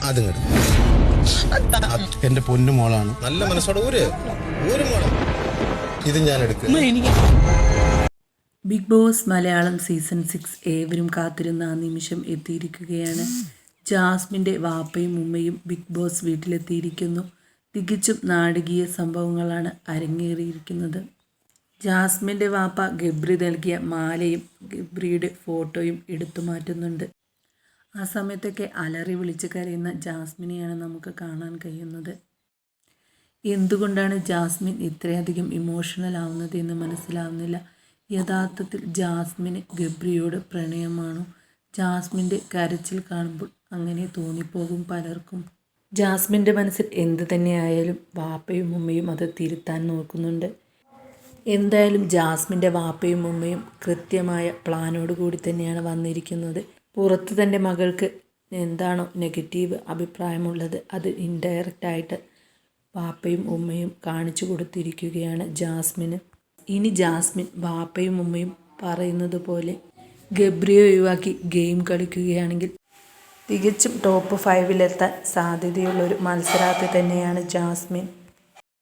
അതും എന്റെ പൊന്നു മോളാണ്. നല്ല മനസ്സോടെ ഒരു മോളെ ഇത് ഞാൻ എടുക്കും. ബിഗ് ബോസ് മലയാളം സീസൺ 6 ഏവരും കാത്തിരുന്ന ആ നിമിഷം എത്തിയിരിക്കുകയാണ്. ജാസ്മിൻ്റെ വാപ്പയും ഉമ്മയും ബിഗ് ബോസ് വീട്ടിലെത്തിയിരിക്കുന്നു. തികച്ചും നാടകീയ സംഭവങ്ങളാണ് അരങ്ങേറിയിരിക്കുന്നത്. ജാസ്മിൻ്റെ വാപ്പ ഗബ്രി നൽകിയ മാലയും ഗബ്രിയുടെ ഫോട്ടോയും എടുത്തു മാറ്റുന്നുണ്ട്. ആ സമയത്തൊക്കെ അലറി വിളിച്ച് കരയുന്ന ജാസ്മിനെയാണ് നമുക്ക് കാണാൻ കഴിയുന്നത്. എന്തുകൊണ്ടാണ് ജാസ്മിൻ ഇത്രയധികം ഇമോഷണൽ ആവുന്നത് എന്ന് മനസ്സിലാവുന്നില്ല. യഥാർത്ഥത്തിൽ ജാസ്മിന് ഗബ്രിയോട് പ്രണയമാണോ? ജാസ്മിൻ്റെ കരച്ചിൽ കാണുമ്പോൾ അങ്ങനെ തോന്നിപ്പോകും പലർക്കും. ജാസ്മിൻ്റെ മനസ്സിൽ എന്ത് തന്നെയായാലും വാപ്പയും ഉമ്മയും അത് തിരുത്താൻ നോക്കുന്നുണ്ട്. എന്തായാലും ജാസ്മിൻ്റെ വാപ്പയും ഉമ്മയും കൃത്യമായ പ്ലാനോട് കൂടി തന്നെയാണ് വന്നിരിക്കുന്നത്. പുറത്ത് തൻ്റെ മകൾക്ക് എന്താണോ നെഗറ്റീവ് അഭിപ്രായമുള്ളത് അത് ഇൻഡയറക്റ്റായിട്ട് വാപ്പയും ഉമ്മയും കാണിച്ചു കൊടുത്തിരിക്കുകയാണ് ജാസ്മിന്. ഇനി ജാസ്മിൻ വാപ്പയും ഉമ്മയും പറയുന്നത് പോലെ ഗബ്രിയെ ഒഴിവാക്കി ഗെയിം കളിക്കുകയാണെങ്കിൽ തികച്ചും ടോപ്പ് 5 സാധ്യതയുള്ളൊരു മത്സരാർത്ഥി തന്നെയാണ് ജാസ്മിൻ.